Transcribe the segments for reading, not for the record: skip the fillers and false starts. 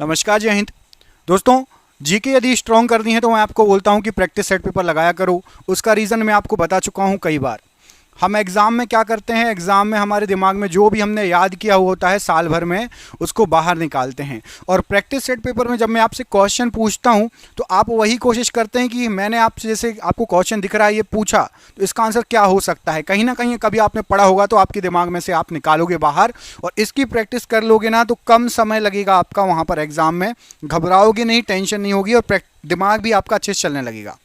नमस्कार, जय हिंद। दोस्तों, जीके यदि स्ट्रॉन्ग करनी है तो मैं आपको बोलता हूं कि प्रैक्टिस सेट पेपर लगाया करो। उसका रीज़न मैं आपको बता चुका हूं कई बार। हम एग्ज़ाम में क्या करते हैं, एग्ज़ाम में हमारे दिमाग में जो भी हमने याद किया हुआ होता है साल भर में, उसको बाहर निकालते हैं। और प्रैक्टिस सेट पेपर में जब मैं आपसे क्वेश्चन पूछता हूं तो आप वही कोशिश करते हैं कि मैंने आपसे, जैसे आपको क्वेश्चन दिख रहा है, ये पूछा तो इसका आंसर क्या हो सकता है। कहीं ना कहीं कभी आपने पढ़ा होगा तो आपके दिमाग में से आप निकालोगे बाहर और इसकी प्रैक्टिस कर लोगे ना तो कम समय लगेगा आपका वहाँ पर एग्ज़ाम में। घबराओगे नहीं, टेंशन नहीं होगी और दिमाग भी आपका अच्छे से चलने लगेगा।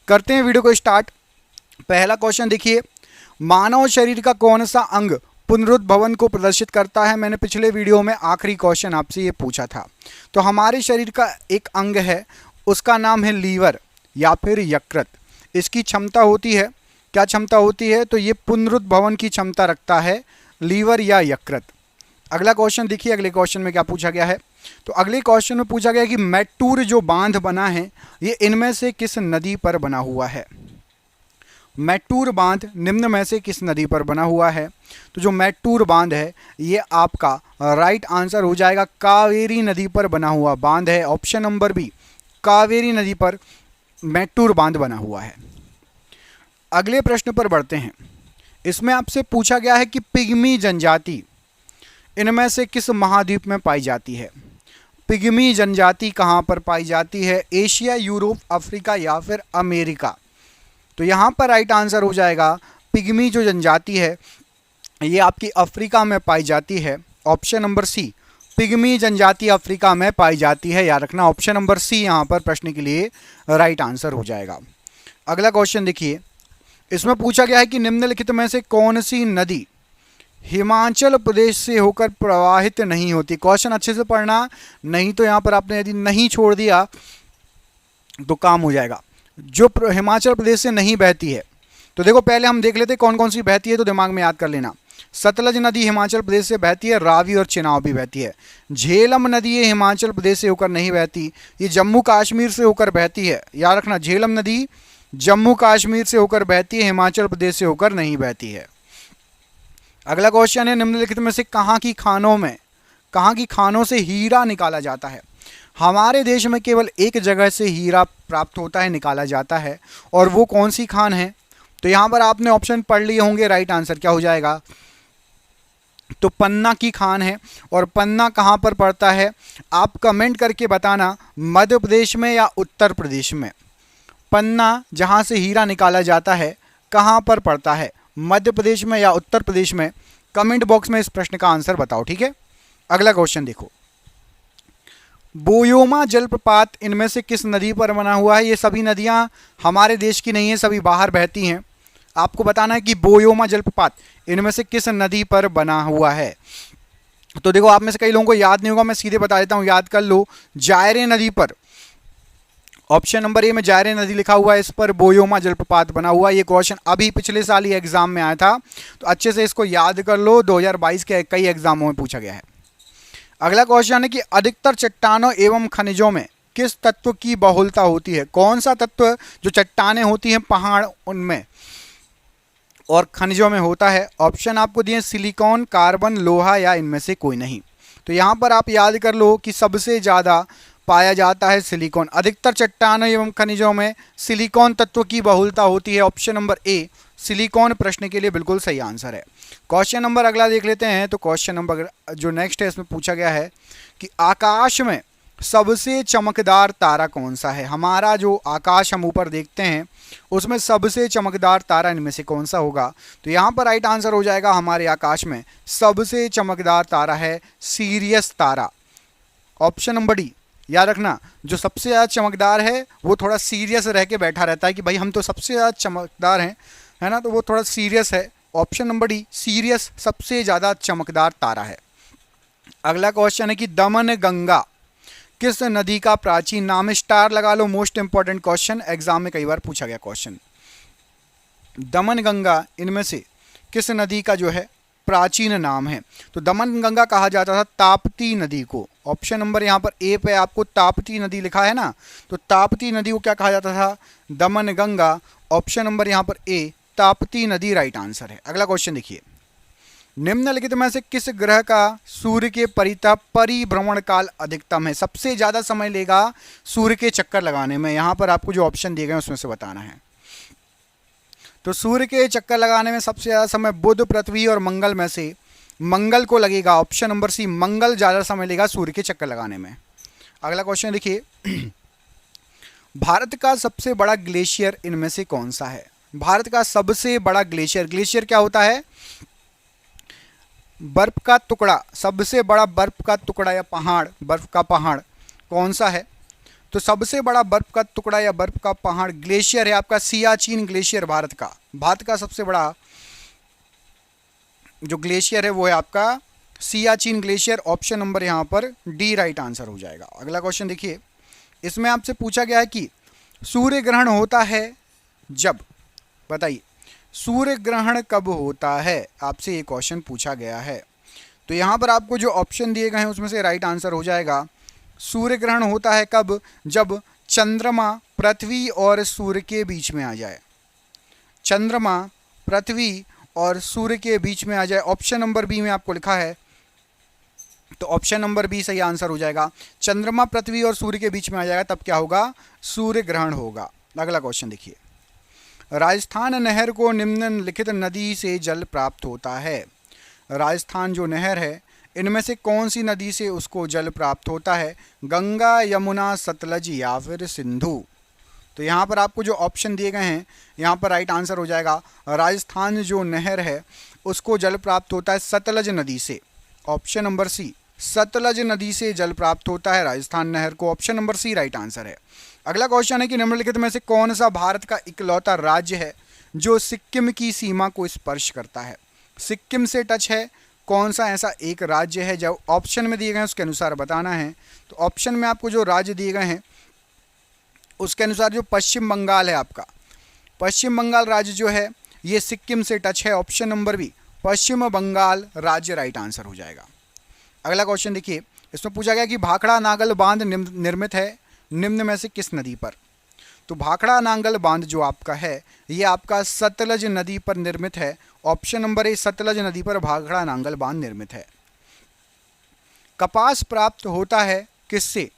करते हैं वीडियो को स्टार्ट। पहला क्वेश्चन देखिए, मानव शरीर का कौन सा अंग पुनरुद्भवन को प्रदर्शित करता है। मैंने पिछले वीडियो में आखिरी क्वेश्चन आपसे ये पूछा था। तो हमारे शरीर का एक अंग है, उसका नाम है लीवर या फिर यकृत। इसकी क्षमता होती है, क्या क्षमता होती है, तो ये पुनरुद्भवन की क्षमता रखता है, लीवर या यकृत। अगला क्वेश्चन देखिए, अगले क्वेश्चन में क्या पूछा गया है। तो अगले क्वेश्चन में पूछा गया कि मैटूर जो बांध बना है ये इनमें से किस नदी पर बना हुआ है। मैटूर बांध निम्न में से किस नदी पर बना हुआ है। तो जो मैटूर बांध है ये आपका राइट आंसर हो जाएगा, कावेरी नदी पर बना हुआ बांध है। ऑप्शन नंबर बी, कावेरी नदी पर मैटूर बांध बना हुआ है। अगले प्रश्न पर बढ़ते हैं। इसमें आपसे पूछा गया है कि पिग्मी जनजाति इनमें से किस महाद्वीप में पाई जाती है। पिग्मी जनजाति कहाँ पर पाई जाती है, एशिया, यूरोप, अफ्रीका या फिर अमेरिका। तो यहाँ पर राइट आंसर हो जाएगा पिग्मी जो जनजाति है ये आपकी अफ्रीका में पाई जाती है। ऑप्शन नंबर सी, पिग्मी जनजाति अफ्रीका में पाई जाती है। याद रखना, ऑप्शन नंबर सी यहाँ पर प्रश्न के लिए राइट आंसर हो जाएगा। अगला क्वेश्चन देखिए, इसमें पूछा गया है कि निम्नलिखित में से कौन सी नदी हिमाचल प्रदेश से होकर प्रवाहित नहीं होती। क्वेश्चन अच्छे से पढ़ना, नहीं तो यहाँ पर आपने यदि नहीं छोड़ दिया तो काम हो जाएगा। जो हिमाचल प्रदेश से नहीं बहती है, तो देखो पहले हम देख लेते हैं कौन कौन सी बहती है, तो दिमाग में याद कर लेना। सतलज नदी हिमाचल प्रदेश से बहती है, रावी और चिनाब भी बहती है। झेलम नदी ये हिमाचल प्रदेश से होकर नहीं बहती, ये जम्मू कश्मीर से होकर बहती है। याद रखना, झेलम नदी जम्मू कश्मीर से होकर बहती है, हिमाचल प्रदेश से होकर नहीं बहती है। अगला क्वेश्चन है, निम्नलिखित में से कहाँ की खानों से हीरा निकाला जाता है। हमारे देश में केवल एक जगह से हीरा प्राप्त होता है, निकाला जाता है, और वो कौन सी खान है। तो यहाँ पर आपने ऑप्शन पढ़ लिए होंगे, राइट आंसर क्या हो जाएगा, तो पन्ना की खान है। और पन्ना कहाँ पर पड़ता है, आप कमेंट करके बताना, मध्य प्रदेश में या उत्तर प्रदेश में। पन्ना जहाँ से हीरा निकाला जाता है कहाँ पर पड़ता है, मध्य प्रदेश में या उत्तर प्रदेश में। कमेंट बॉक्स में इस प्रश्न का आंसर बताओ, ठीक है। अगला क्वेश्चन देखो, बोयोमा जलप्रपात इनमें से किस नदी पर बना हुआ है। ये सभी नदियां हमारे देश की नहीं है, सभी बाहर बहती हैं। आपको बताना है कि बोयोमा जलप्रपात इनमें से किस नदी पर बना हुआ है। तो देखो, आप में से कई लोगों को याद नहीं होगा, मैं सीधे बता देता हूं, याद कर लो। जायरे नदी पर, ऑप्शन नंबर ए में जायरे नदी लिखा हुआ है, इस पर बोयोमा जलप्रपात बना हुआ है। ये क्वेश्चन अभी पिछले साल ही एग्जाम में आया था, तो अच्छे से इसको याद कर लो। 2022 के कई एग्जामों में पूछा गया है। अगला क्वेश्चन है कि अधिकतर चट्टानों एवं खनिजों में किस तत्व की बहुलता होती है। कौन सा तत्व जो चट्टानें होती हैं पहाड़ उनमें और खनिजों में होता है। ऑप्शन आपको दिए सिलिकॉन, कार्बन, लोहा या इनमें से कोई नहीं। तो यहाँ पर आप याद कर लो कि सबसे ज़्यादा पाया जाता है सिलिकॉन। अधिकतर चट्टानों एवं खनिजों में सिलिकॉन तत्व की बहुलता होती है। ऑप्शन नंबर ए, सिलिकॉन प्रश्न के लिए बिल्कुल सही आंसर है। क्वेश्चन नंबर अगला देख लेते हैं। तो क्वेश्चन नंबर जो नेक्स्ट है इसमें पूछा गया है कि आकाश में सबसे चमकदार तारा कौन सा है। हमारा जो आकाश हम ऊपर देखते हैं उसमें सबसे चमकदार तारा इनमें से कौन सा होगा। तो यहाँ पर राइट आंसर हो जाएगा, हमारे आकाश में सबसे चमकदार तारा है सीरियस तारा। ऑप्शन नंबर डी, याद रखना, जो सबसे ज़्यादा चमकदार है वो थोड़ा सीरियस रह के बैठा रहता है कि भाई हम तो सबसे ज़्यादा चमकदार हैं, है ना, तो वो थोड़ा सीरियस है। ऑप्शन नंबर डी, सीरियस सबसे ज़्यादा चमकदार तारा है। अगला क्वेश्चन है कि दमन गंगा किस नदी का प्राचीन नाम है। स्टार लगा लो, मोस्ट इंपॉर्टेंट क्वेश्चन, एग्जाम में कई बार पूछा गया क्वेश्चन। दमन गंगा इनमें से किस नदी का जो है प्राचीन नाम है। तो दमन गंगा कहा जाता था ताप्ती नदी को। ऑप्शन नंबर यहाँ पर ए पे आपको ताप्ती नदी लिखा है ना, तो ताप्ती नदी को क्या कहा जाता था, दमन गंगा। ऑप्शन नंबर यहाँ पर ए, ताप्ती नदी राइट आंसर है। अगला क्वेश्चन देखिए, निम्नलिखित में से किस ग्रह का सूर्य के परितः परिभ्रमण काल अधिकतम है? सबसे ज्यादा समय लेगा सूर्य के चक्कर लगाने में। यहां पर आपको जो ऑप्शन दिए गए हैं उसमें से बताना है। तो सूर्य के चक्कर लगाने में सबसे ज्यादा समय बुध, पृथ्वी और मंगल में से मंगल को लगेगा। ऑप्शन नंबर सी, मंगल ज्यादा समय लेगा सूर्य के चक्कर लगाने में। अगला क्वेश्चन देखिए, भारत का सबसे बड़ा ग्लेशियर इनमें से कौन सा है? भारत का सबसे बड़ा ग्लेशियर, ग्लेशियर क्या होता है? बर्फ का टुकड़ा, सबसे बड़ा बर्फ का टुकड़ा या पहाड़, बर्फ का पहाड़ कौन सा है? तो सबसे बड़ा बर्फ का टुकड़ा या बर्फ का पहाड़ ग्लेशियर है आपका सियाचिन ग्लेशियर। भारत का सबसे बड़ा जो ग्लेशियर है वो है आपका सियाचिन ग्लेशियर। ऑप्शन नंबर यहाँ पर डी राइट आंसर हो जाएगा। अगला क्वेश्चन देखिए, इसमें आपसे पूछा गया है कि सूर्य ग्रहण होता है जब, बताइए सूर्य ग्रहण कब होता है? आपसे ये क्वेश्चन पूछा गया है। तो यहाँ पर आपको जो ऑप्शन दिए गए हैं उसमें से राइट आंसर हो जाएगा, सूर्य ग्रहण होता है कब? जब चंद्रमा पृथ्वी और सूर्य के बीच में आ जाए। चंद्रमा पृथ्वी और सूर्य के बीच में आ जाए। ऑप्शन नंबर बी में आपको लिखा है, तो ऑप्शन नंबर बी सही आंसर हो जाएगा। चंद्रमा पृथ्वी और सूर्य के बीच में आ जाएगा तब क्या होगा? सूर्य ग्रहण होगा। अगला क्वेश्चन देखिए, राजस्थान नहर को निम्नलिखित नदी से जल प्राप्त होता है। राजस्थान जो नहर है इनमें से कौन सी नदी से उसको जल प्राप्त होता है? गंगा, यमुना, सतलज या फिर सिंधु? तो यहाँ पर आपको जो ऑप्शन दिए गए हैं यहाँ पर राइट आंसर हो जाएगा, राजस्थान जो नहर है उसको जल प्राप्त होता है सतलज नदी से। ऑप्शन नंबर सी, सतलज नदी से जल प्राप्त होता है राजस्थान नहर को। Option number C right answer है। अगला क्वेश्चन है कि निम्नलिखित में से कौन सा भारत का इकलौता राज्य है जो सिक्किम की सीमा को स्पर्श करता है? सिक्किम से टच है, कौन सा ऐसा एक राज्य है? जो ऑप्शन में दिए गए हैं उसके अनुसार बताना है। तो ऑप्शन में आपको जो राज्य दिए गए हैं उसके अनुसार जो पश्चिम बंगाल है आपका, पश्चिम बंगाल राज्य जो है ये सिक्किम से टच है। ऑप्शन नंबर बी, पश्चिम बंगाल राज्य राइट आंसर हो जाएगा। अगला क्वेश्चन देखिए, इसमें पूछा गया कि भाखड़ा नागल बांध निर्मित है निम्न में से किस नदी पर? तो भाखड़ा नांगल बांध जो आपका है ये आपका सतलज नदी पर निर्मित है। ऑप्शन नंबर ए, सतलज नदी पर भाखड़ा नांगल बांध निर्मित है। कपास प्राप्त होता है किससे?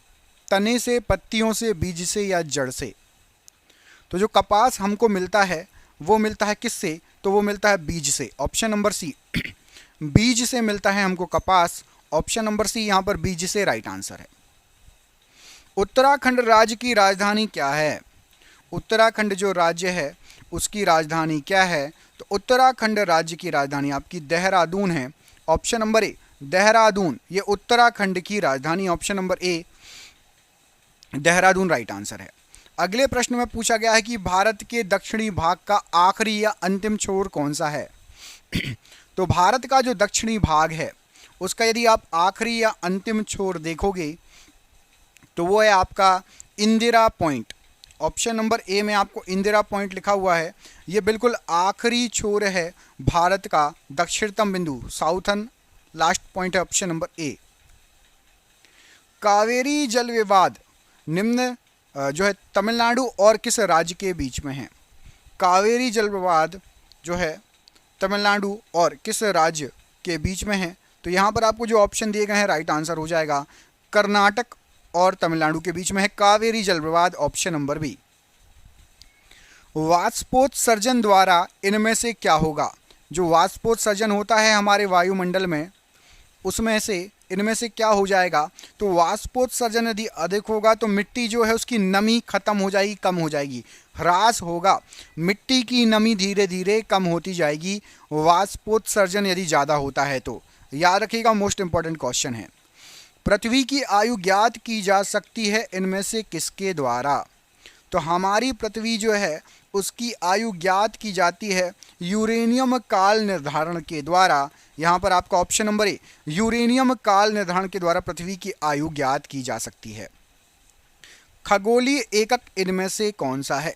तने से, पत्तियों से, बीज से या जड़ से? तो जो कपास हमको मिलता है वो मिलता है किससे? तो वो मिलता है बीज से। ऑप्शन नंबर सी, बीज से मिलता है हमको कपास। ऑप्शन नंबर सी यहाँ पर बीज से राइट आंसर है। उत्तराखंड राज्य की राजधानी क्या है? उत्तराखंड जो राज्य है उसकी राजधानी क्या है? तो उत्तराखंड राज्य की राजधानी आपकी देहरादून है। ऑप्शन नंबर ए, देहरादून ये उत्तराखंड की राजधानी। ऑप्शन नंबर ए देहरादून राइट आंसर है। अगले प्रश्न में पूछा गया है कि भारत के दक्षिणी भाग का आखिरी या अंतिम छोर कौन सा है? तो भारत का जो दक्षिणी भाग है उसका यदि आप आखिरी या अंतिम छोर देखोगे तो वो है आपका इंदिरा पॉइंट। ऑप्शन नंबर ए में आपको इंदिरा पॉइंट लिखा हुआ है, ये बिल्कुल आखिरी छोर है भारत का दक्षिणतम बिंदु, साउथर्न लास्ट पॉइंट है। Option number A. कावेरी जल विवाद निम्न जो है तमिलनाडु और किस राज्य के बीच में है? कावेरी जल विवाद जो है तमिलनाडु और किस राज्य के बीच में है? तो यहाँ पर आपको जो ऑप्शन दिए गए हैं राइट आंसर हो जाएगा, कर्नाटक और तमिलनाडु के बीच में है कावेरी जल विवाद। Option number B. वाष्पोत्सर्जन द्वारा इनमें से क्या होगा? जो वाष्पोत्सर्जन होता है हमारे वायुमंडल में उसमें से इनमें से क्या हो जाएगा? तो वाष्पोत्सर्जन यदि अधिक होगा तो मिट्टी जो है उसकी नमी खत्म हो जाएगी, कम हो जाएगी, ह्रास होगा। मिट्टी की नमी धीरे धीरे कम होती जाएगी वाष्पोत्सर्जन यदि ज़्यादा होता है तो। याद रखिएगा, मोस्ट इंपॉर्टेंट क्वेश्चन है। पृथ्वी की आयु ज्ञात की जा सकती है इनमें से किसके द्वारा? तो हमारी पृथ्वी जो है उसकी आयु ज्ञात की जाती है यूरेनियम काल निर्धारण के द्वारा। यहाँ पर आपका ऑप्शन नंबर ए, यूरेनियम काल निर्धारण के द्वारा पृथ्वी की आयु ज्ञात की जा सकती है। खगोलीय एकक इनमें से कौन सा है?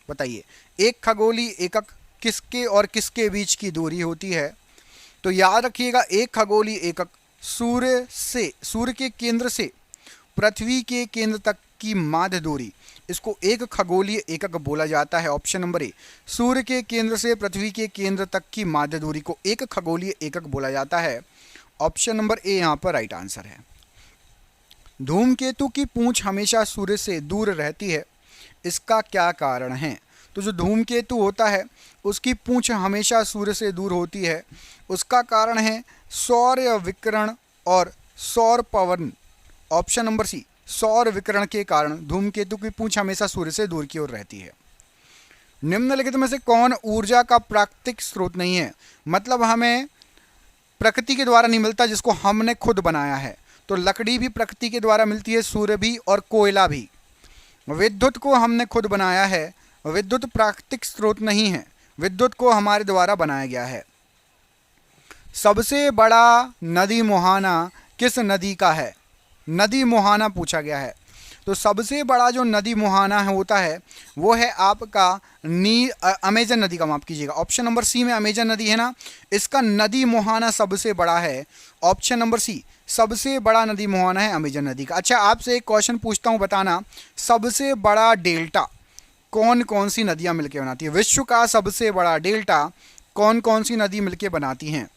बताइए, एक खगोलीय एकक किसके और किसके बीच की दूरी होती है? तो याद रखिएगा, एक खगोलीय एकक सूर्य के केंद्र से पृथ्वी के केंद्र तक की माध्य दूरी, इसको एक खगोलीय एकक बोला जाता है। ऑप्शन नंबर ए, सूर्य के केंद्र से पृथ्वी के केंद्र तक की माध्य दूरी को एक खगोलीय एकक बोला जाता है। ऑप्शन नंबर ए यहाँ पर राइट आंसर है। धूमकेतु की पूंछ हमेशा सूर्य से दूर रहती है, इसका क्या कारण है? तो जो धूमकेतु होता है उसकी पूंछ हमेशा सूर्य से दूर होती है, उसका कारण है सौर विकिरण और सौर पवन। ऑप्शन नंबर सी, सौर विकिरण के कारण धूमकेतु की पूंछ हमेशा सूर्य से दूर की ओर रहती है। निम्नलिखित में से कौन ऊर्जा का प्राकृतिक स्रोत नहीं है? मतलब हमें प्रकृति के द्वारा नहीं मिलता, जिसको हमने खुद बनाया है। तो लकड़ी भी प्रकृति के द्वारा मिलती है, सूर्य भी और कोयला भी। विद्युत को हमने खुद बनाया है, विद्युत प्राकृतिक स्रोत नहीं है, विद्युत को हमारे द्वारा बनाया गया है। सबसे बड़ा नदी मुहाना किस नदी का है? नदी मुहाना पूछा गया है। तो सबसे बड़ा जो नदी मुहाना है होता है वो है आपका अमेजन नदी का, माफ कीजिएगा। ऑप्शन नंबर सी में अमेजन नदी है ना, इसका नदी मुहाना सबसे बड़ा है। ऑप्शन नंबर सी, सबसे बड़ा नदी मुहाना है अमेजन नदी का। अच्छा, आपसे एक क्वेश्चन पूछता हूँ, बताना सबसे बड़ा डेल्टा कौन कौन सी नदियाँ मिलकर बनाती है? विश्व का सबसे बड़ा डेल्टा कौन कौन सी नदी मिलकर बनाती हैं?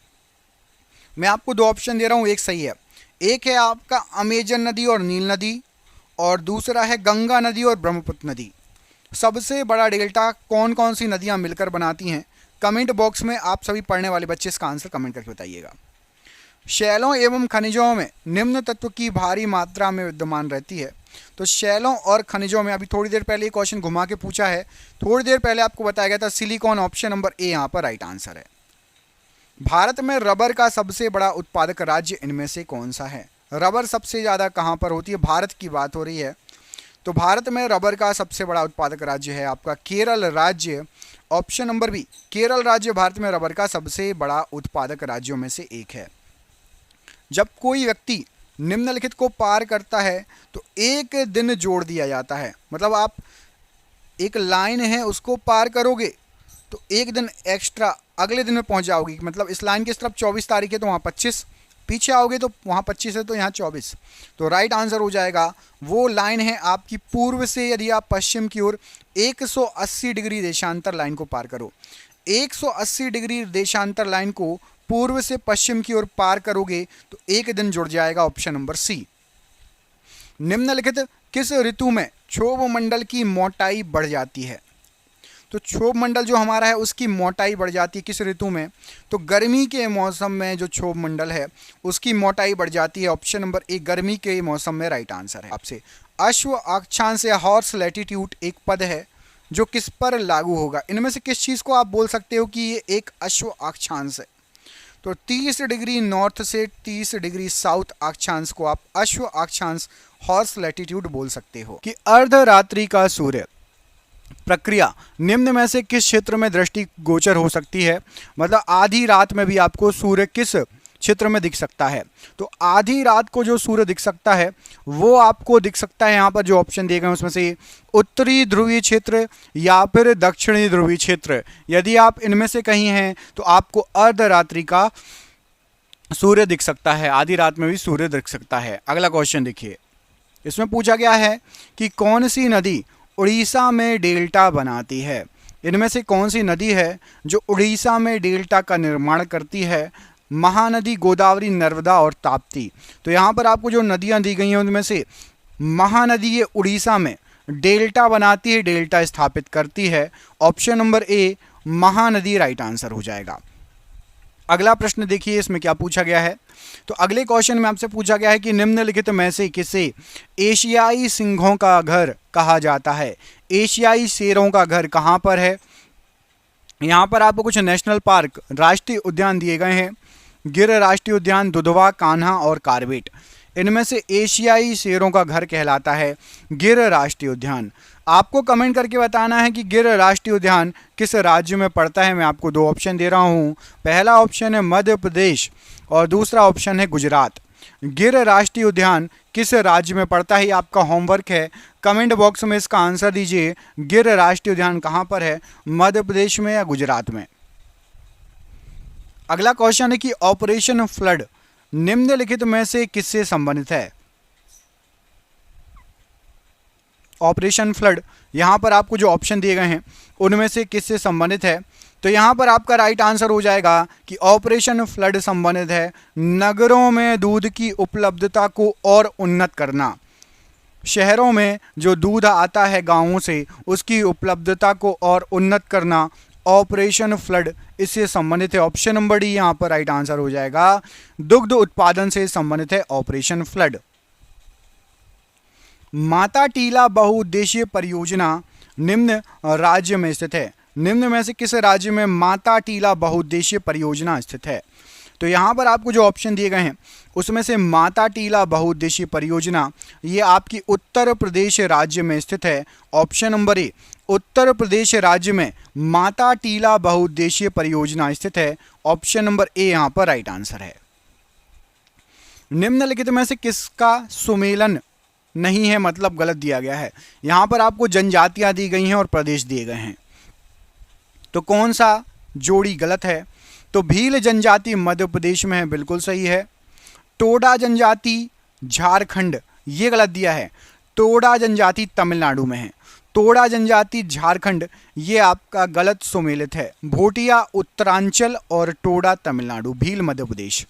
मैं आपको दो ऑप्शन दे रहा हूँ, एक सही है। एक है आपका अमेजन नदी और नील नदी, और दूसरा है गंगा नदी और ब्रह्मपुत्र नदी। सबसे बड़ा डेल्टा कौन कौन सी नदियां मिलकर बनाती हैं? कमेंट बॉक्स में आप सभी पढ़ने वाले बच्चे इसका आंसर कमेंट करके बताइएगा। शैलों एवं खनिजों में निम्न तत्व की भारी मात्रा में विद्यमान रहती है। तो शैलों और खनिजों में अभी थोड़ी देर पहले क्वेश्चन घुमा के पूछा है, थोड़ी देर पहले आपको बताया गया था सिलिकॉन। ऑप्शन नंबर ए यहाँ पर राइट आंसर है। भारत में रबर का सबसे बड़ा उत्पादक राज्य इनमें से कौन सा है? रबर सबसे ज़्यादा कहाँ पर होती है? भारत की बात हो रही है, तो भारत में रबर का सबसे बड़ा उत्पादक राज्य है आपका केरल राज्य। ऑप्शन नंबर बी, केरल राज्य भारत में रबर का सबसे बड़ा उत्पादक राज्यों में से एक है। जब कोई व्यक्ति निम्नलिखित को पार करता है तो एक दिन जोड़ दिया जाता है। मतलब आप एक लाइन है उसको पार करोगे तो एक दिन एक्स्ट्रा अगले दिन में पहुंच जाओगी। मतलब इस लाइन की तरफ 24 तारीख है तो वहाँ 25, पीछे आओगे तो वहाँ 25 है तो यहाँ 24। तो राइट आंसर हो जाएगा, वो लाइन है आपकी पूर्व से यदि आप पश्चिम की ओर 180 डिग्री देशांतर लाइन को पार करो, 180 डिग्री देशांतर लाइन को पूर्व से पश्चिम की ओर पार करोगे तो एक दिन जुड़ जाएगा। Option number C. निम्नलिखित किस ऋतु में क्षोभ मंडल की मोटाई बढ़ जाती है? तो क्षोभ मंडल जो हमारा है उसकी मोटाई बढ़ जाती है किस ऋतु में? तो गर्मी के मौसम में जो क्षोभ मंडल है उसकी मोटाई बढ़ जाती है। ऑप्शन नंबर ए, गर्मी के मौसम में राइट आंसर है आपसे। अश्व अक्षांश या हॉर्स लैटिट्यूड एक पद है जो किस पर लागू होगा? इनमें से किस चीज़ को आप बोल सकते हो कि ये एक अश्व अक्षांश है? तो 30 डिग्री नॉर्थ से 30 डिग्री साउथ अक्षांश को आप अश्व अक्षांश हॉर्स लैटिट्यूड बोल सकते हो। कि अर्धरात्रि का सूर्य प्रक्रिया निम्न में से किस क्षेत्र में दृष्टि गोचर हो सकती है? मतलब आधी रात में भी आपको सूर्य किस क्षेत्र में दिख सकता है? तो आधी रात को जो सूर्य दिख सकता है वो आपको दिख सकता है यहाँ पर जो ऑप्शन दिए गए हैं उसमें से उत्तरी ध्रुवीय क्षेत्र या फिर दक्षिणी ध्रुवीय क्षेत्र। यदि आप इनमें से कहीं हैं तो आपको अर्धरात्रि का सूर्य दिख सकता है, आधी रात में भी सूर्य दिख सकता है। अगला क्वेश्चन देखिए, इसमें पूछा गया है कि कौन सी नदी उड़ीसा में डेल्टा बनाती है? इनमें से कौन सी नदी है जो उड़ीसा में डेल्टा का निर्माण करती है? महानदी, गोदावरी, नर्मदा और ताप्ती। तो यहाँ पर आपको जो नदियाँ दी गई हैं उनमें से महानदी ये उड़ीसा में डेल्टा बनाती है, डेल्टा स्थापित करती है। ऑप्शन नंबर ए, महानदी राइट आंसर हो जाएगा। अगला प्रश्न देखिए, इसमें क्या पूछा गया है। तो अगले क्वेश्चन में आपसे पूछा गया है कि निम्नलिखित में से किसे एशियाई सिंहों का घर कहा जाता है? एशियाई शेरों का घर कहाँ पर है? यहाँ पर आपको कुछ नेशनल पार्क, राष्ट्रीय उद्यान दिए गए हैं। गिर राष्ट्रीय उद्यान, दुधवा, कान्हा और कार्बेट। इनमें से एशियाई शेरों का घर कहलाता है गिर राष्ट्रीय उद्यान। आपको कमेंट करके बताना है कि गिर राष्ट्रीय उद्यान किस राज्य में पड़ता है। मैं आपको दो ऑप्शन दे रहा हूँ, पहला ऑप्शन है मध्य प्रदेश और दूसरा ऑप्शन है गुजरात। गिर राष्ट्रीय उद्यान किस राज्य में पड़ता है, ये आपका होमवर्क है। कमेंट बॉक्स में इसका आंसर दीजिए, गिर राष्ट्रीय उद्यान कहाँ पर है, मध्य प्रदेश में या गुजरात में। अगला क्वेश्चन है कि ऑपरेशन फ्लड निम्नलिखित में से किससे संबंधित है? ऑपरेशन फ्लड, यहाँ पर आपको जो ऑप्शन दिए गए हैं उनमें से किससे संबंधित है? तो यहाँ पर आपका राइट आंसर हो जाएगा कि ऑपरेशन फ्लड संबंधित है नगरों में दूध की उपलब्धता को और उन्नत करना। शहरों में जो दूध आता है गांवों से उसकी उपलब्धता को और उन्नत करना ऑपरेशन फ्लड इससे संबंधित है। ऑप्शन नंबर डी यहाँ पर राइट आंसर हो जाएगा। दुग्ध उत्पादन से संबंधित है ऑपरेशन फ्लड। माता टीला बहुउद्देशीय परियोजना निम्न राज्य में स्थित है। निम्न में से किस राज्य में माता टीला बहुउद्देशीय परियोजना स्थित है? तो यहाँ पर आपको जो ऑप्शन दिए गए हैं उसमें से माता टीला बहुउद्देशीय परियोजना ये आपकी उत्तर प्रदेश राज्य में स्थित है। ऑप्शन नंबर ए, उत्तर प्रदेश राज्य में माता टीला बहुउद्देशीय परियोजना स्थित है। ऑप्शन नंबर ए यहाँ पर राइट आंसर है। निम्नलिखित में से किसका सुमेलन नहीं है, मतलब गलत दिया गया है? यहाँ पर आपको जनजातियां दी गई हैं और प्रदेश दिए गए हैं, तो कौन सा जोड़ी गलत है? तो भील जनजाति मध्य प्रदेश में है, बिल्कुल सही है। टोडा जनजाति झारखंड, ये गलत दिया है। टोडा जनजाति तमिलनाडु में है। टोडा जनजाति झारखंड ये आपका गलत सुमेलित है। भोटिया उत्तरांचल और Toda Tamil Nadu, Bhil Madhya Pradesh.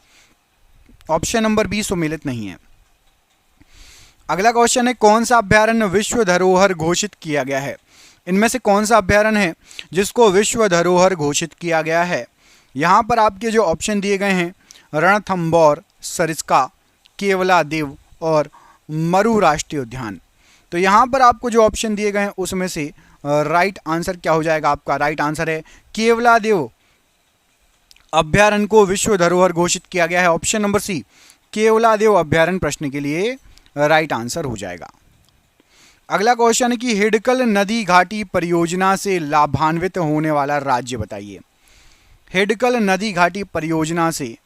Option number B सुमेलित नहीं है। अगला क्वेश्चन है कौन सा अभ्यारण्य विश्व धरोहर घोषित किया गया है? इनमें से कौन सा अभ्यारण्य है जिसको विश्व धरोहर घोषित किया गया है? यहाँ पर आपके जो ऑप्शन दिए गए हैं रणथंभौर, सरिस्का, केवलादेव और मरु राष्ट्रीय उद्यान। तो यहाँ पर आपको जो ऑप्शन दिए गए हैं उसमें से राइट आंसर क्या हो जाएगा? आपका राइट आंसर है केवलादेव अभ्यारण्य को विश्व धरोहर घोषित किया गया है। ऑप्शन नंबर सी, केवलादेव अभ्यारण्य प्रश्न के लिए राइट आंसर हो जाएगा। अगला क्वेश्चन है कि हिडकल नदी घाटी परियोजना से लाभान्वित होने वाला राज्य बताइए। हिडकल नदी घाटी परियोजना से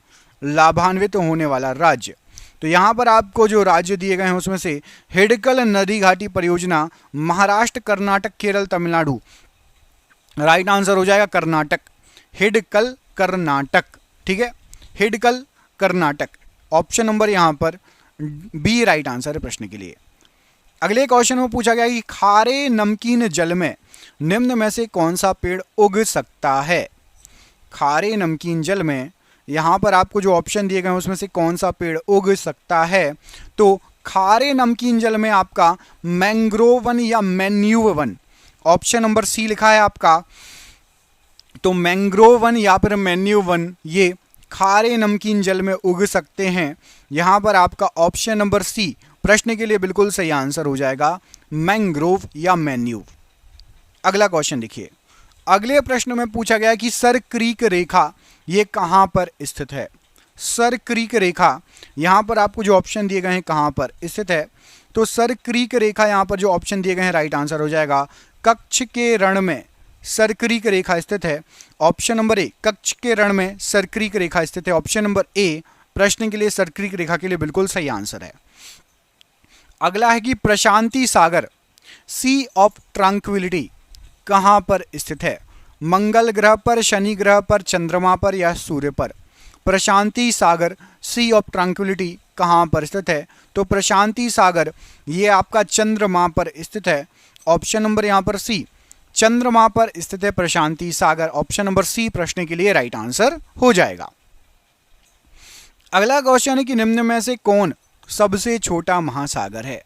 लाभान्वित होने वाला राज्य, तो यहाँ पर आपको जो राज्य दिए गए हैं उसमें से हिडकल नदी घाटी परियोजना महाराष्ट्र, कर्नाटक, केरल, तमिलनाडु। राइट आंसर हो जाएगा कर्नाटक। हिडकल कर्नाटक, ठीक है, हिडकल कर्नाटक। ऑप्शन नंबर यहाँ पर बी राइट आंसर है प्रश्न के लिए। अगले क्वेश्चन में पूछा गया कि खारे नमकीन जल में निम्न में से कौन सा पेड़ उग सकता है? खारे नमकीन जल में यहाँ पर आपको जो ऑप्शन दिए गए हैं उसमें से कौन सा पेड़ उग सकता है? तो खारे नमकीन जल में आपका मैंग्रोव वन या मैन्यूव वन, ऑप्शन नंबर सी लिखा है आपका। तो मैंग्रोव वन या फिर मैन्यूव वन ये खारे नमकीन जल में उग सकते हैं। यहाँ पर आपका ऑप्शन नंबर सी प्रश्न के लिए बिल्कुल सही आंसर हो जाएगा, मैंग्रोव या मैन्यूव। अगला क्वेश्चन देखिए। अगले प्रश्न में पूछा गया कि सर क्रीक रेखा ये कहाँ पर स्थित है? सर क्रीक रेखा यहाँ पर आपको जो ऑप्शन दिए गए हैं कहाँ पर स्थित है? तो सर क्रीक रेखा यहाँ पर जो ऑप्शन दिए गए हैं राइट आंसर हो जाएगा कच्छ के रण में सर क्रीक रेखा स्थित है। ऑप्शन नंबर ए, कच्छ के रण में सर क्रीक रेखा स्थित है। ऑप्शन नंबर ए प्रश्न के लिए सर क्रीक रेखा के लिए बिल्कुल सही आंसर है। अगला है कि प्रशांति सागर सी ऑफ ट्रैंक्विलिटी कहाँ पर स्थित है? मंगल ग्रह पर, शनि ग्रह पर, चंद्रमा पर या सूर्य पर? प्रशांति सागर सी ऑफ ट्रैंक्विलिटी कहाँ पर स्थित है? तो प्रशांति सागर ये आपका चंद्रमा पर स्थित है। ऑप्शन नंबर यहाँ पर सी, चंद्रमा पर स्थित है प्रशांति सागर। ऑप्शन नंबर सी प्रश्न के लिए राइट आंसर हो जाएगा। अगला क्वेश्चन है कि निम्न में से कौन सबसे छोटा महासागर है?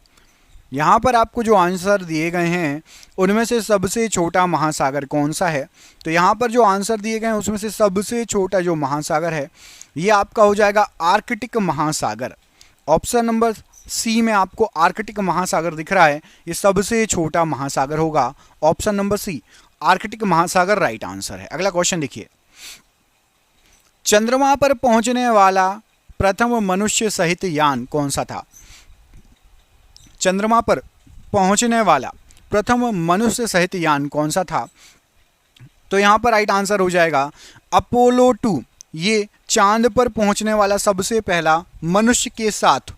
यहाँ पर आपको जो आंसर दिए गए हैं उनमें से सबसे छोटा महासागर कौन सा है? तो यहाँ पर जो आंसर दिए गए हैं उसमें से सबसे छोटा जो महासागर है ये आपका हो जाएगा आर्कटिक महासागर। ऑप्शन नंबर सी में आपको आर्कटिक महासागर दिख रहा है, ये सबसे छोटा महासागर होगा। ऑप्शन नंबर सी आर्कटिक महासागर राइट आंसर है। अगला क्वेश्चन देखिए। चंद्रमा पर पहुंचने वाला प्रथम मनुष्य सहित यान कौन सा था? चंद्रमा पर पहुंचने वाला प्रथम मनुष्य सहित यान कौन सा था? तो यहां पर राइट आंसर हो जाएगा अपोलो 2। ये चांद पर पहुंचने वाला सबसे पहला मनुष्य के साथ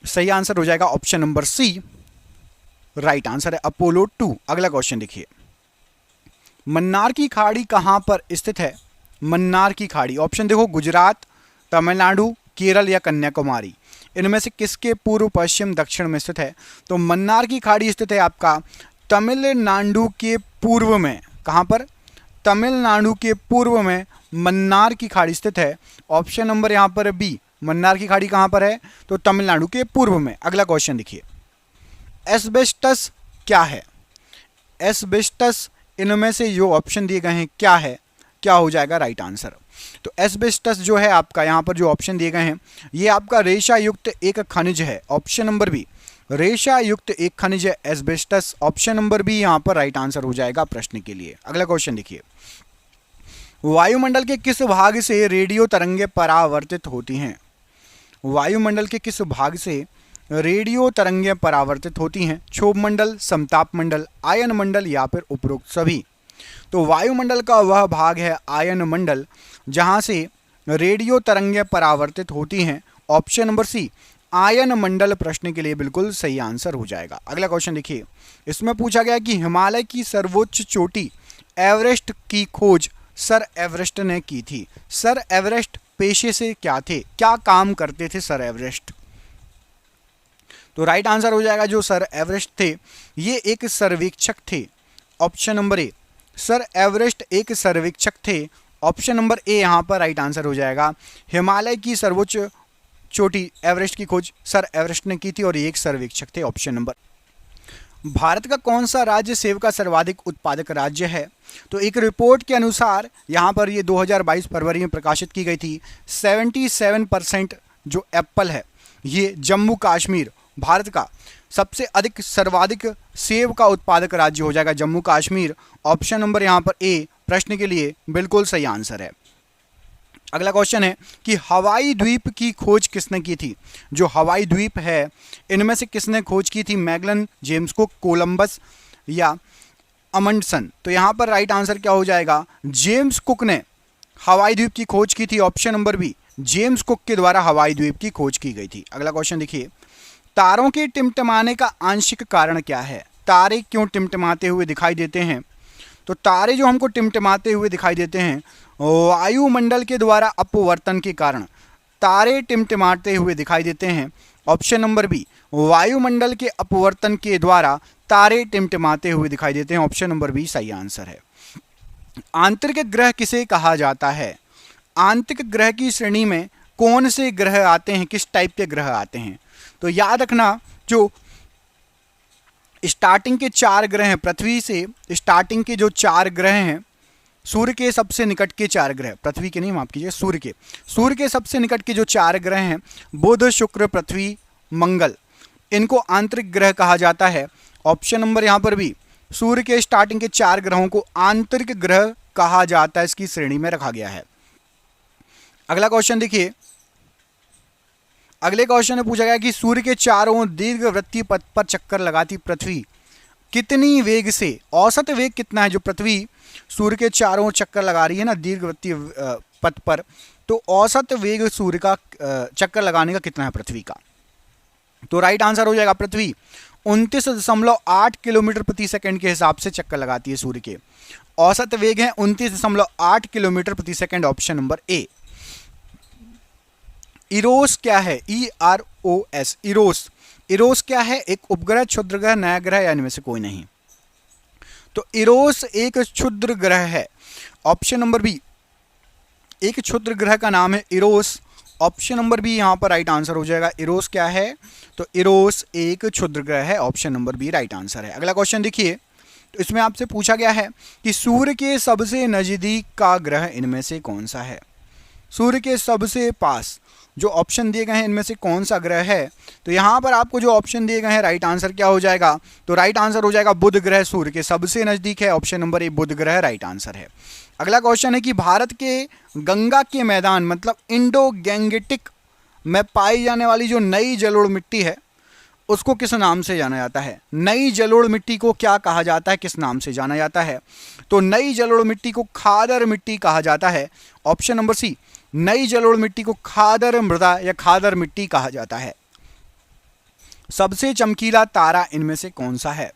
सही आंसर हो जाएगा। Option number C right answer है अपोलो 2। अगला क्वेश्चन देखिए। मन्नार की खाड़ी कहां पर स्थित है? मन्नार की खाड़ी, ऑप्शन देखो गुजरात, तमिलनाडु, केरल या कन्याकुमारी? इनमें से किसके पूर्व पश्चिम दक्षिण में स्थित है? तो मन्नार की खाड़ी स्थित है आपका तमिलनाडु के पूर्व में। कहाँ पर? तमिलनाडु के पूर्व में मन्नार की खाड़ी स्थित है। ऑप्शन नंबर यहाँ पर बी, मन्नार की खाड़ी कहाँ पर है? तो तमिलनाडु के पूर्व में। अगला क्वेश्चन देखिए, एस्बेस्टस क्या है? एस्बेस्टस, इनमें से जो ऑप्शन दिए गए हैं क्या है, क्या हो जाएगा राइट आंसर? तो एस्बेस्टस जो है आपका, यहाँ पर जो ऑप्शन दिए गए हैं, ये आपका रेशा युक्त एक खनिज है। ऑप्शन नंबर बी, रेशा युक्त एक खनिज है एस्बेस्टस। ऑप्शन नंबर बी यहाँ पर राइट आंसर हो जाएगा प्रश्न के लिए। अगला क्वेश्चन देखिए, वायुमंडल के किस भाग से रेडियो तरंगें परावर्तित होती हैं? वायुमंडल के किस भाग से रेडियो तरंगें परावर्तित होती हैं? क्षोभ मंडल, समताप मंडल, आयन मंडल या फिर उपरोक्त सभी? तो वायुमंडल का वह भाग है आयन मंडल जहां से रेडियो तरंगें परावर्तित होती हैं। ऑप्शन नंबर सी, आयन मंडल प्रश्न के लिए बिल्कुल सही आंसर हो जाएगा। अगला क्वेश्चन देखिए, इसमें पूछा गया कि हिमालय की सर्वोच्च चोटी एवरेस्ट की खोज सर एवरेस्ट ने की थी। सर एवरेस्ट पेशे से क्या थे, क्या काम करते थे सर एवरेस्ट? तो राइट आंसर हो जाएगा जो सर एवरेस्ट थे, ये एक सर्वेक्षक थे। ऑप्शन नंबर ए, सर एवरेस्ट एक सर्वेक्षक थे। ऑप्शन नंबर ए यहाँ पर राइट आंसर हो जाएगा। हिमालय की सर्वोच्च चोटी एवरेस्ट की खोज सर एवरेस्ट ने की थी और ये एक सर्वेक्षक थे। Option number. भारत का कौन सा राज्य सेब का सर्वाधिक उत्पादक राज्य है? तो एक रिपोर्ट के अनुसार यहाँ पर ये 2022 फरवरी में प्रकाशित की गई थी, 77% जो एप्पल है ये जम्मू कश्मीर भारत का सबसे अधिक सर्वाधिक सेब का उत्पादक राज्य हो जाएगा, जम्मू कश्मीर। ऑप्शन नंबर यहाँ पर ए प्रश्न के लिए बिल्कुल सही आंसर है। अगला क्वेश्चन है कि हवाई द्वीप की खोज किसने की थी? जो हवाई द्वीप है इनमें से किसने खोज की थी? मैगलन, जेम्स कुक, कोलंबस या अमंडसन? तो यहाँ पर राइट आंसर क्या हो जाएगा? जेम्स कुक ने हवाई द्वीप की खोज की थी। Option number B, James Cook के द्वारा हवाई द्वीप की खोज की गई थी। अगला क्वेश्चन देखिए, तारों के टिमटिमाने का आंशिक कारण क्या है? तारे क्यों टिमटिमाते हुए दिखाई देते हैं? तो तारे जो हमको टिमटिमाते हुए दिखाई देते हैं वायुमंडल के द्वारा अपवर्तन के कारण तारे टिमटिमाते हुए दिखाई देते हैं। ऑप्शन नंबर बी, वायुमंडल के अपवर्तन के द्वारा तारे टिमटिमाते हुए दिखाई देते हैं। ऑप्शन नंबर बी सही आंसर है। आंतरिक ग्रह किसे कहा जाता है? आंतरिक ग्रह की श्रेणी में कौन से ग्रह आते हैं, किस टाइप के ग्रह आते हैं? तो याद रखना, जो स्टार्टिंग के 4 ग्रह हैं, पृथ्वी से स्टार्टिंग के जो 4 ग्रह हैं, सूर्य के सबसे निकट के 4 ग्रह, पृथ्वी के नहीं माफ कीजिए, सूर्य के सबसे निकट के जो 4 ग्रह हैं, बुध, शुक्र, पृथ्वी, मंगल, इनको आंतरिक ग्रह कहा जाता है। ऑप्शन नंबर यहाँ पर भी, सूर्य के स्टार्टिंग के 4 ग्रहों को आंतरिक ग्रह कहा जाता है, इसकी श्रेणी में रखा गया है। अगला क्वेश्चन देखिए, अगले क्वेश्चन में पूछा गया कि सूर्य के चारों दीर्घवृत्तीय पथ पर चक्कर लगाती पृथ्वी कितनी वेग से, औसत वेग कितना है जो पृथ्वी सूर्य के चारों चक्कर लगा रही है ना दीर्घवृत्तीय पथ पर, तो औसत वेग सूर्य का चक्कर लगाने का कितना है पृथ्वी का? तो राइट आंसर हो जाएगा पृथ्वी 29.8 किलोमीटर प्रति सेकंड के हिसाब से चक्कर लगाती है सूर्य के। औसत वेग है 29.8 किलोमीटर प्रति सेकंड। ऑप्शन नंबर ए। इरोस क्या है? EROS, इरोस क्या है? एक उपग्रह, क्षुद्र ग्रह, नया ग्रह या इनमें से कोई नहीं? तो इरोस एक क्षुद्र ग्रह है। ऑप्शन नंबर बी, एक क्षुद्र ग्रह का नाम है इरोस। ऑप्शन नंबर बी यहाँ पर राइट आंसर हो जाएगा। इरोस क्या है? तो इरोस एक क्षुद्र ग्रह है। Option number B right answer है। अगला क्वेश्चन देखिए, तो इसमें आपसे पूछा गया है कि सूर्य के सबसे नजदीक का ग्रह इनमें से कौन सा है? सूर्य के सबसे पास जो ऑप्शन दिए गए हैं इनमें से कौन सा ग्रह है? तो यहाँ पर आपको जो ऑप्शन दिए गए हैं राइट आंसर क्या हो जाएगा? तो राइट आंसर हो जाएगा बुध ग्रह सूर्य के सबसे नजदीक है। ऑप्शन नंबर ए बुध ग्रह राइट आंसर है। अगला क्वेश्चन है कि भारत के गंगा के मैदान मतलब इंडो गैंगेटिक में पाई जाने वाली जो नई जलोढ़ मिट्टी है उसको किस नाम से जाना जाता है? नई जलोढ़ मिट्टी को क्या कहा जाता है, किस नाम से जाना जाता है? तो नई जलोढ़ मिट्टी को खादर मिट्टी कहा जाता है। ऑप्शन नंबर सी, नई जलोढ़ मिट्टी को खादर मृदा या खादर मिट्टी कहा जाता है। सबसे चमकीला तारा इनमें से कौन सा है?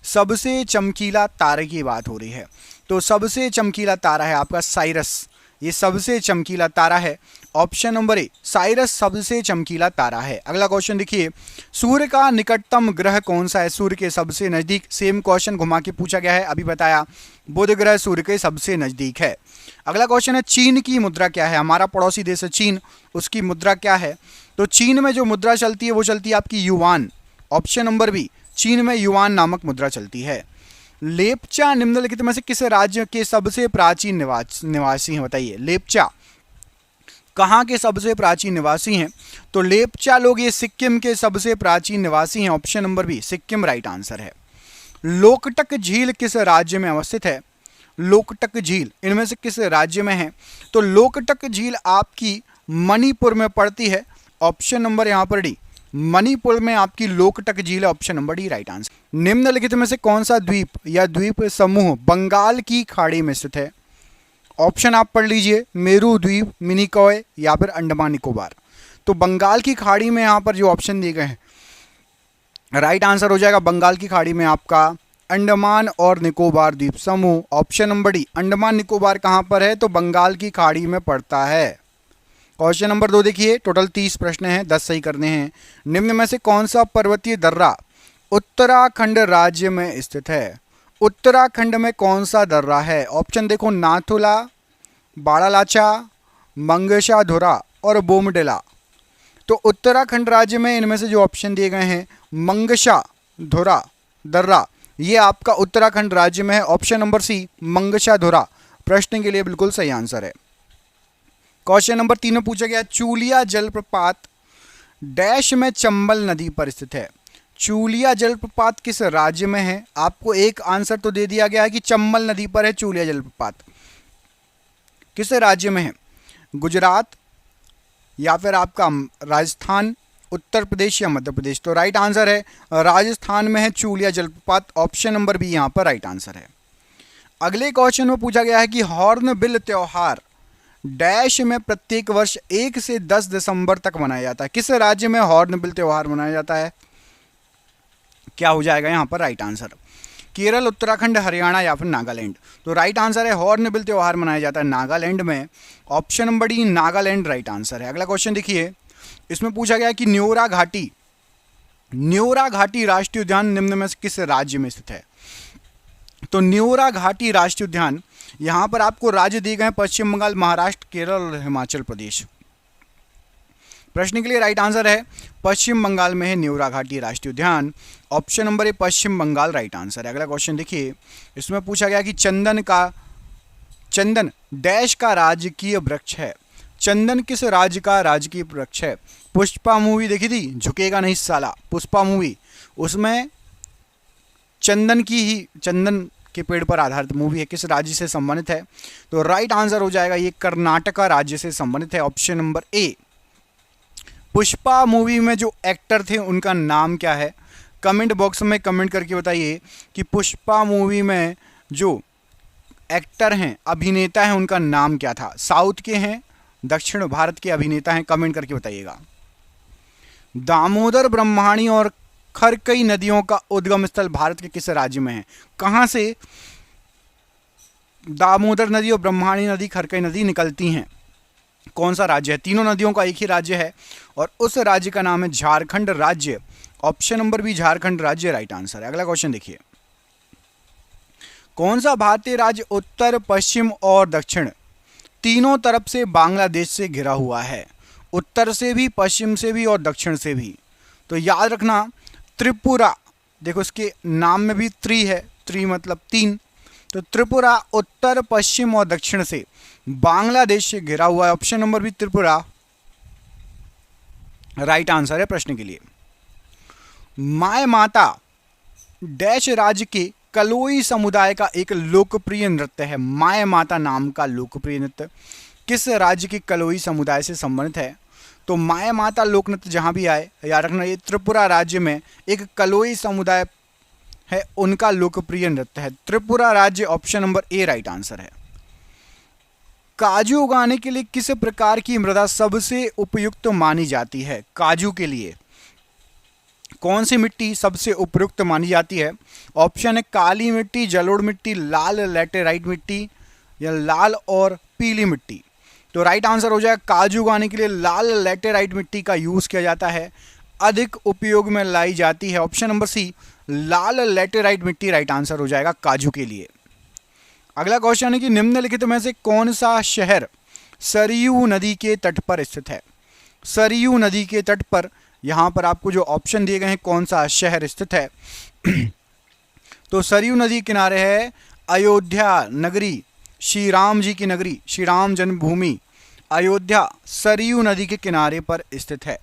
सबसे चमकीला तारे की बात हो रही है, तो सबसे चमकीला तारा है आपका साइरस। ये सबसे चमकीला तारा है ऑप्शन नंबर ए साइरस सबसे चमकीला तारा है। अगला क्वेश्चन देखिए, सूर्य का निकटतम ग्रह कौन सा है? सूर्य के सबसे नजदीक। सेम क्वेश्चन घुमा के पूछा गया है, अभी बताया बुध ग्रह सूर्य के सबसे नजदीक है। अगला क्वेश्चन है, चीन की मुद्रा क्या है? हमारा पड़ोसी देश है चीन, उसकी मुद्रा क्या है? तो चीन में जो मुद्रा चलती है वो चलती है आपकी युआन। ऑप्शन नंबर बी, चीन में युआन नामक मुद्रा चलती है। लेप्चा निम्नलिखित में से किस राज्य के सबसे प्राचीन निवासी हैं? बताइए, लेप्चा कहाँ के सबसे प्राचीन निवासी हैं? तो लेप्चा लोग ये सिक्किम के सबसे प्राचीन निवासी हैं। Option number B, Sikkim right answer है। लोकटक झील किस राज्य में अवस्थित है? लोकटक झील इनमें से किस राज्य में है? तो लोकटक झील आपकी मणिपुर में पड़ती है। ऑप्शन नंबर यहाँ पर डी, मणिपुर में आपकी लोकटक झील है। Option number D right answer. निम्नलिखित में से कौन सा द्वीप या द्वीप समूह बंगाल की खाड़ी में स्थित है? ऑप्शन आप पढ़ लीजिए, मेरू द्वीप, मिनिकॉय या फिर अंडमान निकोबार। तो बंगाल की खाड़ी में यहाँ पर जो ऑप्शन दिए गए हैं, राइट आंसर हो जाएगा बंगाल की खाड़ी में आपका अंडमान और निकोबार द्वीप समूह। Option number D, Andaman Nicobar कहाँ पर है? तो बंगाल की खाड़ी में पड़ता है। क्वेश्चन नंबर 2 देखिए, टोटल 30 प्रश्न हैं, 10 सही करने हैं। निम्न में से कौन सा पर्वतीय दर्रा उत्तराखंड राज्य में स्थित है? उत्तराखंड में कौन सा दर्रा है? ऑप्शन देखो, नाथुला, बाड़ालाचा, मंगशाधुरा और बोमडिला। तो उत्तराखंड राज्य में इनमें से जो ऑप्शन दिए गए हैं, मंगशाधुरा दर्रा, ये आपका उत्तराखंड राज्य में है। ऑप्शन नंबर सी, मंगशाधुरा प्रश्न के लिए बिल्कुल सही आंसर है। क्वेश्चन नंबर 3 में पूछा गया, चूलिया जलप्रपात डैश में चंबल नदी पर स्थित है। चूलिया जलप्रपात किस राज्य में है? आपको एक आंसर तो दे दिया गया है कि चंबल नदी पर है चूलिया जलप्रपात। किस राज्य में है? गुजरात या फिर आपका राजस्थान, उत्तर प्रदेश या मध्य प्रदेश? तो राइट आंसर है राजस्थान में है चूलिया जलप्रपात। ऑप्शन नंबर बी यहाँ पर राइट आंसर है। अगले क्वेश्चन में पूछा गया है कि हॉर्नबिल त्योहार डैश में प्रत्येक वर्ष 1 से 10 दिसंबर तक मनाया जाता है। किस राज्य में हॉर्नबिल त्योहार मनाया जाता है? क्या हो जाएगा यहाँ पर राइट आंसर? केरल, उत्तराखंड, हरियाणा या फिर नागालैंड? तो राइट आंसर है हॉर्नबिल त्योहार मनाया जाता है नागालैंड में। Option number D, Nagaland right answer है। अगला क्वेश्चन देखिए, इसमें पूछा गया कि न्योरा घाटी राष्ट्रीय उद्यान निम्न में से किस राज्य में स्थित है? तो न्योरा घाटी राष्ट्रीय उद्यान, यहां पर आपको राज्य दिए गए हैं पश्चिम बंगाल, महाराष्ट्र, केरल और हिमाचल प्रदेश। प्रश्न के लिए राइट आंसर है पश्चिम बंगाल में है न्योरा घाटी राष्ट्रीय उद्यान। Option number A, Paschim Bengal right answer है। अगला क्वेश्चन देखिए, इसमें पूछा गया कि चंदन डैश का राजकीय वृक्ष है। चंदन किस राज्य का राजकीय वृक्ष है? पुष्पा मूवी देखी थी, झुकेगा नहीं साला, पुष्पा मूवी, उसमें चंदन के पेड़ पर आधारित मूवी है। किस राज्य से संबंधित है? तो राइट आंसर हो जाएगा ये कर्नाटका राज्य से संबंधित है। ऑप्शन नंबर ए। पुष्पा मूवी में जो एक्टर थे उनका नाम क्या है? कमेंट बॉक्स में कमेंट करके बताइए कि पुष्पा मूवी में जो एक्टर हैं, अभिनेता हैं, उनका नाम क्या था? साउथ के हैं, दक्षिण भारत के अभिनेता हैं? कमेंट करके बताइएगा। दामोदर, ब्रह्मणी और खरकई नदियों का उद्गम स्थल भारत के किस राज्य में है? कहां से दामोदर नदी और ब्रह्मणी नदी, खरकई नदी निकलती हैं? कौन सा राज्य है? तीनों नदियों का एक ही राज्य है और उस राज्य का नाम है झारखंड राज्य। ऑप्शन नंबर बी, झारखंड राज्य राइट आंसर है। अगला क्वेश्चन देखिए, कौन सा भारतीय राज्य उत्तर, पश्चिम और दक्षिण तीनों तरफ से बांग्लादेश से घिरा हुआ है? उत्तर से भी, पश्चिम से भी और दक्षिण से भी। तो याद रखना, त्रिपुरा, देखो इसके नाम में भी त्रि है, त्रि मतलब 3। तो त्रिपुरा उत्तर, पश्चिम और दक्षिण से बांग्लादेश से घिरा हुआ है। Option number B, Tripura right answer है प्रश्न के लिए। माय माता डैश राज्य के कलोई समुदाय का एक लोकप्रिय नृत्य है। माय माता नाम का लोकप्रिय नृत्य किस राज्य के कलोई समुदाय से संबंधित है? तो माय माता लोक नृत्य जहां भी आए याद रखना, ये त्रिपुरा राज्य में एक कलोई समुदाय है, उनका लोकप्रिय नृत्य है। त्रिपुरा राज्य ऑप्शन नंबर ए राइट आंसर है। काजू उगाने के लिए किस प्रकार की मृदा सबसे उपयुक्त मानी जाती है? काजू के लिए कौन सी मिट्टी सबसे उपयुक्त मानी जाती है? ऑप्शन है काली मिट्टी, जलोढ़ मिट्टी, लाल लैटेराइट मिट्टी या लाल और पीली मिट्टी। तो राइट आंसर हो जाएगा काजू उगाने के लिए लाल लैटेराइट मिट्टी का यूज किया जाता है, अधिक उपयोग में लाई जाती है। ऑप्शन नंबर सी लाल लैटेराइट मिट्टी राइट आंसर हो जाएगा काजू के लिए। अगला क्वेश्चन है कि निम्नलिखित में से कौन सा शहर सरयू नदी के तट पर स्थित है। सरयू नदी के तट पर यहां पर आपको जो ऑप्शन दिए गए हैं कौन सा शहर स्थित है तो सरयू नदी किनारे है अयोध्या नगरी, श्री राम जी की नगरी, श्री राम जन्मभूमि अयोध्या सरयू नदी के किनारे पर स्थित है।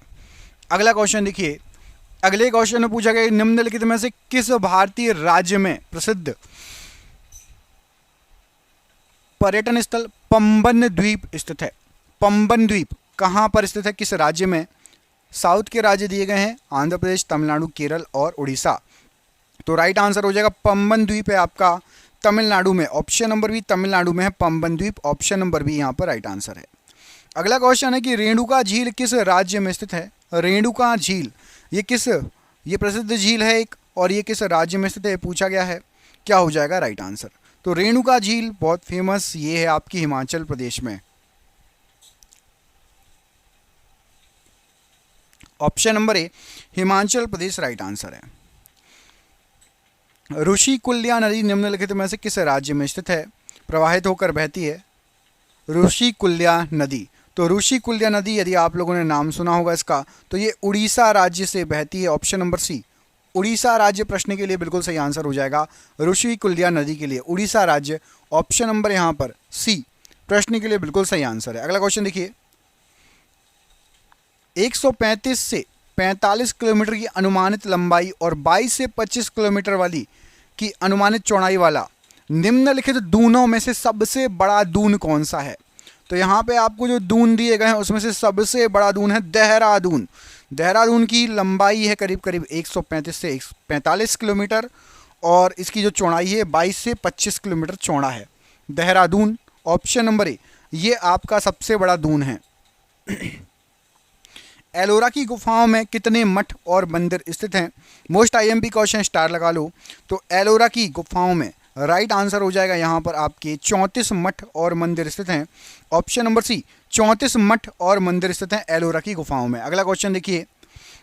अगला क्वेश्चन देखिए, अगले क्वेश्चन में पूछा गया निम्नलिखित में से किस भारतीय राज्य में प्रसिद्ध पर्यटन स्थल पंबन द्वीप स्थित है। पंबन द्वीप कहां पर स्थित है, किस राज्य में। साउथ के राज्य दिए गए हैं आंध्र प्रदेश, तमिलनाडु, केरल और उड़ीसा। तो राइट आंसर हो जाएगा पंबन द्वीप है आपका तमिलनाडु में। ऑप्शन नंबर बी तमिलनाडु में है पंबन द्वीप, ऑप्शन नंबर बी यहां पर राइट आंसर है। अगला क्वेश्चन है कि रेणुका झील किस राज्य में स्थित है। रेणुका झील ये प्रसिद्ध झील है एक, और ये किस राज्य में स्थित है पूछा गया है, क्या हो जाएगा राइट आंसर। तो रेणुका झील बहुत फेमस ये है आपकी हिमाचल प्रदेश में। ऑप्शन नंबर ए हिमाचल प्रदेश राइट आंसर है। ऋषिकुल्या नदी निम्नलिखित में से किस राज्य में स्थित है, प्रवाहित होकर बहती है। ऋषिकुल्या नदी, तो ऋषिकुल्या नदी यदि आप लोगों ने नाम सुना होगा इसका, तो ये उड़ीसा राज्य से बहती है। ऑप्शन नंबर सी उड़ीसा राज्य प्रश्न के लिए बिल्कुल सही आंसर हो जाएगा ऋषिकुल्या नदी के लिए उड़ीसा राज्य। ऑप्शन नंबर यहां पर सी प्रश्न के लिए बिल्कुल सही आंसर है। अगला क्वेश्चन देखिए, 135 से 45 किलोमीटर की अनुमानित लंबाई और 22 से 25 किलोमीटर वाली की अनुमानित चौड़ाई वाला निम्नलिखित दूनों में से सबसे बड़ा दून कौन सा है। तो यहाँ पे आपको जो दून दिए गए हैं उसमें से सबसे बड़ा दून है देहरादून। देहरादून की लंबाई है करीब करीब 135 से 145 किलोमीटर और इसकी जो चौड़ाई है 22 से 25 किलोमीटर चौड़ा है देहरादून। ऑप्शन नंबर ए ये आपका सबसे बड़ा दून है। एलोरा की गुफाओं में कितने मठ और मंदिर स्थित हैं। मोस्ट आईएमपी क्वेश्चन स्टार लगा लो। तो एलोरा की गुफाओं में राइट आंसर हो जाएगा यहाँ पर आपके 34 मठ और मंदिर स्थित हैं। ऑप्शन नंबर सी 34 मठ और मंदिर स्थित हैं एलोरा की गुफाओं में। अगला क्वेश्चन देखिए,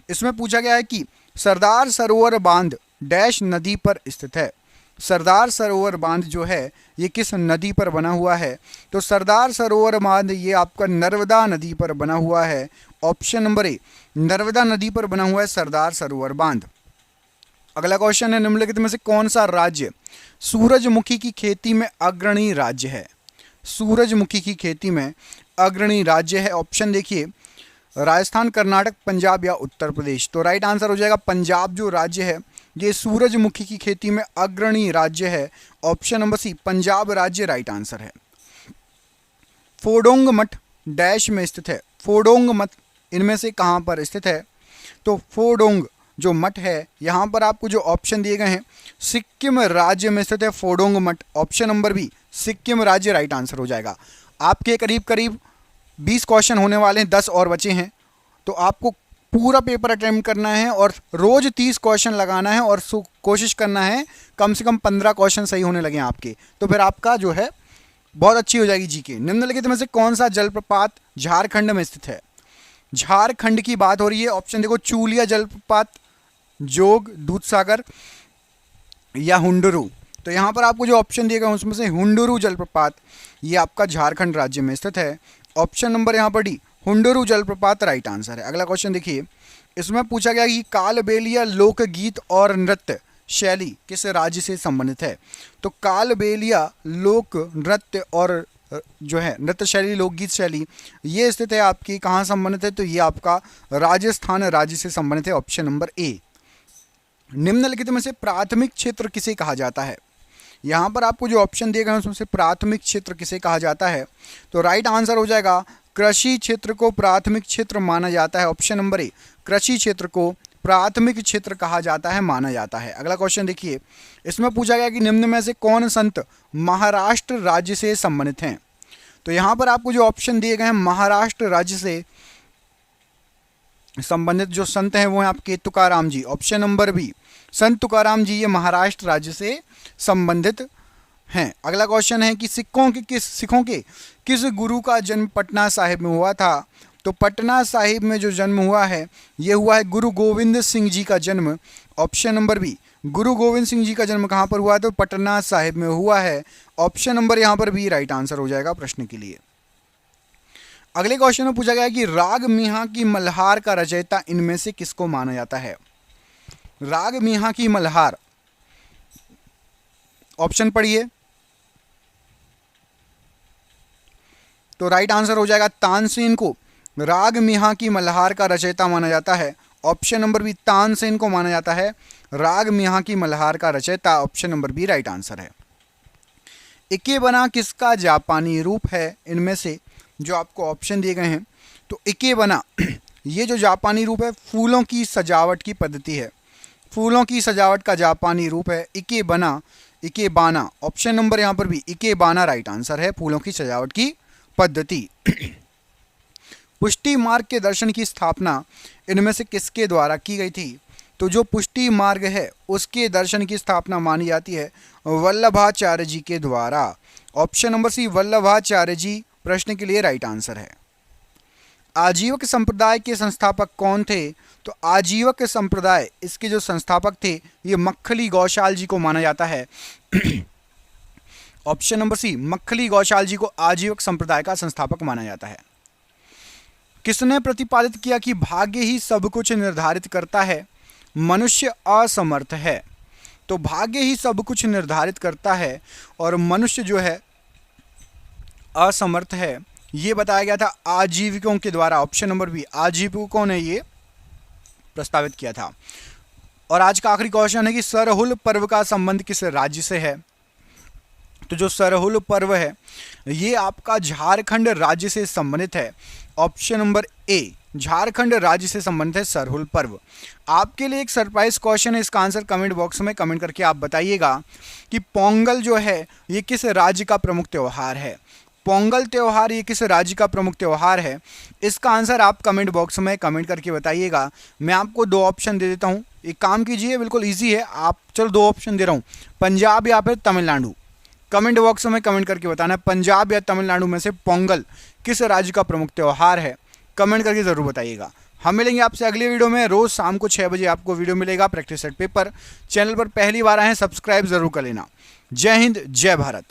इसमें पूछा गया है कि सरदार सरोवर बांध डैश नदी पर स्थित है। सरदार सरोवर बांध जो है ये किस नदी पर बना हुआ है। तो सरदार सरोवर बांध ये आपका नर्मदा नदी पर बना हुआ है। ऑप्शन नंबर ए नर्मदा नदी पर बना हुआ है सरदार सरोवर बांध। अगला क्वेश्चन है निम्नलिखित में से कौन सा राज्य सूरजमुखी की खेती में अग्रणी राज्य है। सूरजमुखी की खेती में अग्रणी राज्य है। ऑप्शन देखिए राजस्थान, कर्नाटक, पंजाब या उत्तर प्रदेश। तो राइट आंसर हो जाएगा पंजाब जो राज्य है ये सूरजमुखी की खेती में अग्रणी राज्य है। ऑप्शन नंबर सी पंजाब राज्य राइट आंसर है। फोडोंग मठ डैश में स्थित है। फोडोंग मठ इनमें से कहां पर स्थित है। तो फोडोंग जो मठ है यहां पर आपको जो ऑप्शन दिए गए हैं सिक्किम राज्य में स्थित है फोडोंग मठ। ऑप्शन नंबर बी सिक्किम राज्य राइट आंसर हो जाएगा। आपके करीब करीब 20 क्वेश्चन होने वाले हैं, 10 और बचे हैं। तो आपको पूरा पेपर अटेम्प्ट करना है और रोज 30 क्वेश्चन लगाना है और कोशिश करना है कम से कम 15 क्वेश्चन सही होने लगे आपके, तो फिर आपका जो है बहुत अच्छी हो जाएगी जीके। निम्नलिखित में से कौन सा जलप्रपात झारखंड में स्थित है। झारखंड की बात हो रही है। ऑप्शन देखो चूलिया जलप्रपात, जोग, दूधसागर या हुंडरू। तो यहाँ पर आपको जो ऑप्शन दिए गए उसमें से हुंडरू जलप्रपात ये आपका झारखंड राज्य में स्थित है। ऑप्शन नंबर यहाँ पर डी हुंडरू जलप्रपात राइट आंसर है। अगला क्वेश्चन देखिए, इसमें पूछा गया कि कालबेलिया लोकगीत और नृत्य शैली किस राज्य से संबंधित है। तो कालबेलिया लोक नृत्य और जो है नृत्य शैली लोकगीत शैली ये स्थित है आपकी कहाँ संबंधित है। तो ये आपका राजस्थान राज्य से संबंधित है। ऑप्शन नंबर ए। निम्नलिखित में से प्राथमिक क्षेत्र किसे कहा जाता है। यहाँ पर आपको जो ऑप्शन दिए गए हैं उसमें से प्राथमिक क्षेत्र किसे कहा जाता है। तो राइट आंसर हो जाएगा कृषि क्षेत्र को प्राथमिक क्षेत्र माना जाता है। ऑप्शन नंबर ए कृषि क्षेत्र को प्राथमिक क्षेत्र कहा जाता है, माना जाता है। अगला क्वेश्चन देखिए, इसमें पूछा गया कि निम्न में से कौन संत महाराष्ट्र राज्य से संबंधित हैं। तो यहाँ पर आपको जो ऑप्शन दिए गए हैं महाराष्ट्र राज्य से संबंधित जो संत हैं वो हैं आपके तुकाराम जी। ऑप्शन नंबर बी संत तुकाराम जी ये महाराष्ट्र राज्य से संबंधित हैं। अगला क्वेश्चन है कि सिखों के किस गुरु का जन्म पटना साहिब में हुआ था? तो पटना साहिब में जो जन्म हुआ है ये हुआ है गुरु गोविंद सिंह जी का जन्म। ऑप्शन नंबर बी, गुरु गोविंद सिंह जी का जन्म कहाँ पर हुआ है? तो पटना साहिब में हुआ है। ऑप्शन नंबर यहाँ पर बी राइट आंसर हो जाएगा प्रश्न के लिए। अगले क्वेश्चन में पूछा गया कि राग मीहा की मल्हार का रचयिता इनमें से किसको माना जाता है? राग मीहा की मल्हार, ऑप्शन पढ़िए। तो राइट आंसर हो जाएगा तानसेन को राग मीहा की मल्हार का रचयिता माना जाता है। ऑप्शन नंबर बी, तानसेन को माना जाता है राग मीहा की मल्हार का रचयिता। Option number B right answer है। इकेबना किसका जापानी रूप है? इनमें से जो आपको ऑप्शन दिए गए हैं, तो इकेबना ये जो जापानी रूप है फूलों की सजावट की पद्धति है। फूलों की सजावट का जापानी रूप है इकेबना, इकेबाना। ऑप्शन नंबर यहाँ पर भी इकेबाना राइट आंसर है, फूलों की सजावट की पद्धति। पुष्टि मार्ग के दर्शन की स्थापना इनमें से किसके द्वारा की गई थी? तो जो पुष्टि मार्ग है उसके दर्शन की स्थापना मानी जाती है वल्लभाचार्य जी के द्वारा। ऑप्शन नंबर सी वल्लभाचार्य जी प्रश्न के लिए राइट आंसर है। आजीवक संप्रदाय के संस्थापक कौन थे? तो आजीवक संप्रदाय इसके जो संस्थापक थे ये मक्खली गौशाल जी को माना जाता है। Option number C, Makkhali Goshala ji को आजीवक संप्रदाय का संस्थापक माना जाता है। किसने प्रतिपादित किया कि भाग्य ही सब कुछ निर्धारित करता है, मनुष्य असमर्थ है? तो भाग्य ही सब कुछ निर्धारित करता है और मनुष्य जो है असमर्थ है, ये बताया गया था आजीविकों के द्वारा। ऑप्शन नंबर बी, आजीविकों ने ये प्रस्तावित किया था। और आज का आखिरी क्वेश्चन है कि सरहुल पर्व का संबंध किस राज्य से है? तो जो सरहुल पर्व है ये आपका झारखंड राज्य से संबंधित है। ऑप्शन नंबर ए, झारखंड राज्य से संबंधित है सरहुल पर्व। आपके लिए एक सरप्राइज क्वेश्चन है, इसका आंसर कमेंट बॉक्स में कमेंट करके आप बताइएगा कि पोंगल जो है ये किस राज्य का प्रमुख त्यौहार है। पोंगल त्यौहार ये किस राज्य का प्रमुख त्यौहार है? इसका आंसर आप कमेंट बॉक्स में कमेंट करके बताइएगा। मैं आपको दो ऑप्शन दे देता हूँ, एक काम कीजिए, बिल्कुल ईजी है। आप चलो दो ऑप्शन दे रहा हूँ, पंजाब या फिर तमिलनाडु। कमेंट बॉक्स में कमेंट करके बताना पंजाब या तमिलनाडु में से पोंगल किस राज्य का प्रमुख त्यौहार है। कमेंट करके ज़रूर बताइएगा। हम मिलेंगे आपसे अगले वीडियो में। रोज़ शाम को 6 बजे आपको वीडियो मिलेगा प्रैक्टिस सेट पेपर। चैनल पर पहली बार आए हैं सब्सक्राइब ज़रूर कर लेना। जय हिंद, जय भारत।